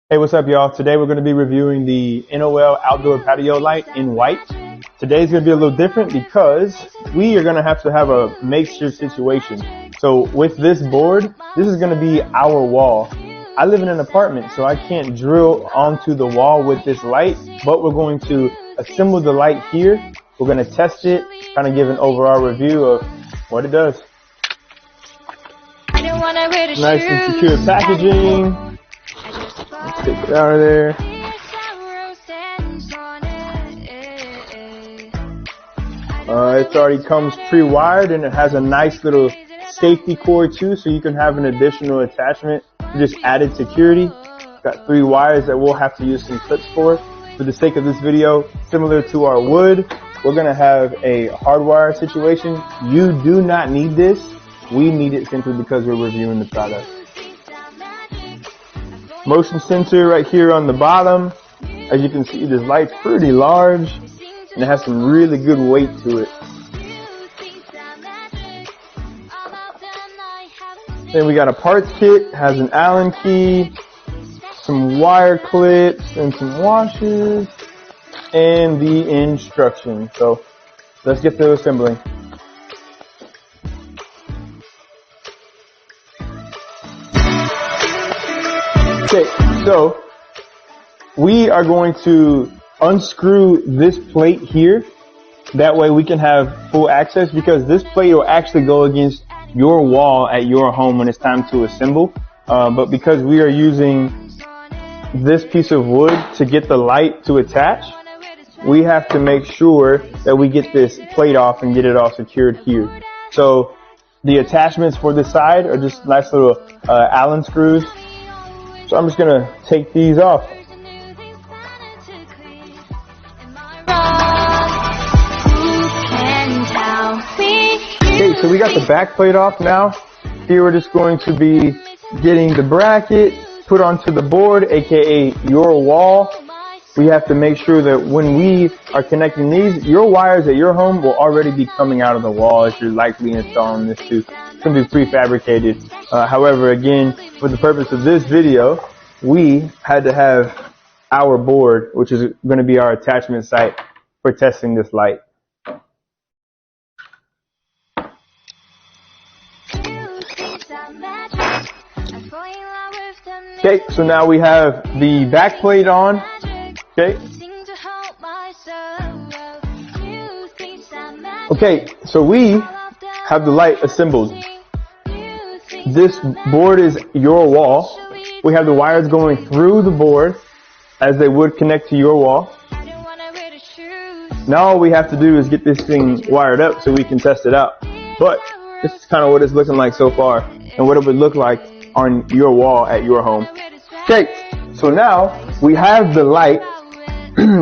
Hey, what's up, y'all? Today we're going to be reviewing the NOL outdoor patio light in white. Today's going to be a little different because we are going to have a makeshift situation. So with this board, this is going to be our wall. I live in an apartment, so I can't drill onto the wall with this light, but we're going to assemble the light here. We're going to test it, kind of give an overall review of what it does. Nice and secure packaging. Let's take it out of there. It already comes pre-wired, and it has a nice little safety cord too, so you can have an additional attachment for just added security. Got 3 wires that we'll have to use some clips for. For the sake of this video, similar to our wood, we're going to have a hardwire situation. You do not need this. We need it simply because we're reviewing the product. Motion sensor right here on the bottom. As you can see, this light's pretty large and it has some really good weight to it. Then we got a parts kit, has an Allen key, some wire clips and some washers, and the instructions. So let's get to assembling. Okay, so we are going to unscrew this plate here. That way we can have full access, because this plate will actually go against your wall at your home when it's time to assemble. But because we are using this piece of wood to get the light to attach, we have to make sure that we get this plate off and get it all secured here. So the attachments for this side are just nice little Allen screws. So I'm just going to take these off. Okay, so we got the back plate off now. Here we're just going to be getting the bracket put onto the board, aka your wall. We have to make sure that when we are connecting these, your wires at your home will already be coming out of the wall as you're likely installing this too. It's going to be prefabricated. However, again, for the purpose of this video, we had to have our board, which is going to be our attachment site for testing this light. Okay, so now we have the back plate on. Okay. Okay, so we have the light assembled. This board is your wall. We have the wires going through the board as they would connect to your wall. Now all we have to do is get this thing wired up so we can test it out. But this is kind of what it's looking like so far and what it would look like on your wall at your home. Okay, so now we have the light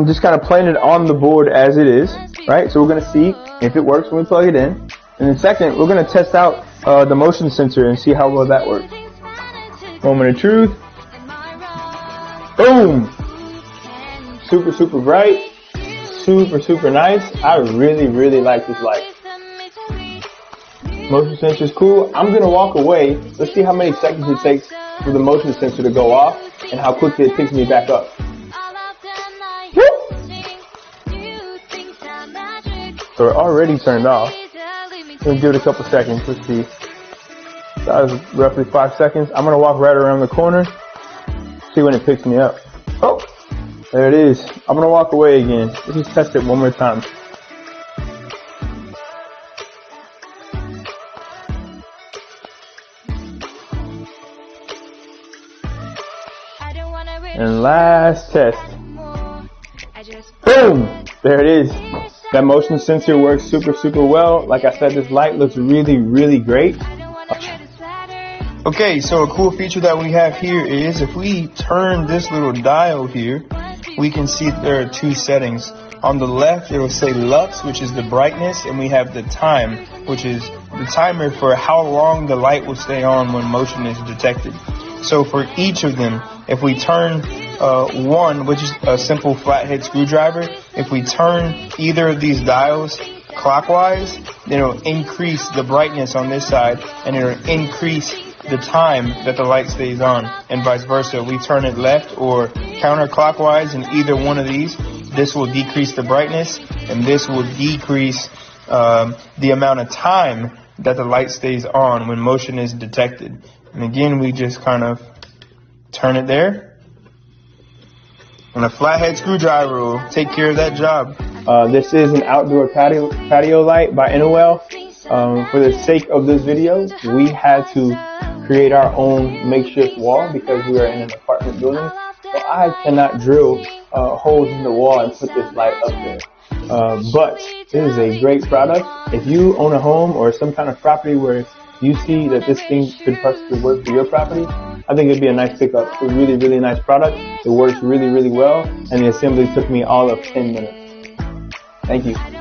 just kind of planted on the board as it is, right? So we're going to see if it works when we plug it in. And then second, we're going to test out the motion sensor and see how well that works. Moment of truth. Boom! Super bright. Super nice. I really like this light. Motion sensor is cool. I'm going to walk away. Let's see how many seconds it takes for the motion sensor to go off and how quickly it picks me back up. So it already turned off. Let's give it a couple seconds. Let's see. That was roughly 5 seconds. I'm going to walk right around the corner, see when it picks me up. Oh, there it is. I'm going to walk away again. Let's just test it one more time. And last test. Boom! There it is. That motion sensor works super well. Like I said, this light looks really great. Okay, so a cool feature that we have here is if we turn this little dial here, we can see there are 2 settings. On the left, it will say lux, which is the brightness, and we have the time, which is the timer for how long the light will stay on when motion is detected. So for each of them, if we turn one, which is a simple flathead screwdriver, if we turn either of these dials clockwise, then it'll increase the brightness on this side, and it'll increase the time that the light stays on, and vice versa. We turn it left or counterclockwise in either one of these. This will decrease the brightness, and this will decrease the amount of time that the light stays on when motion is detected. And again, we just kind of turn it there, and a flathead screwdriver will take care of that job. This is an outdoor patio light by Innoel. For the sake of this video, we had to create our own makeshift wall because we are in an apartment building. So I cannot drill holes in the wall and put this light up there. But this is a great product. If you own a home or some kind of property where you see that this thing could possibly work for your property, I think it'd be a nice pickup. It's a really, really nice product. It works really, really well, and the assembly took me all of 10 minutes. Thank you.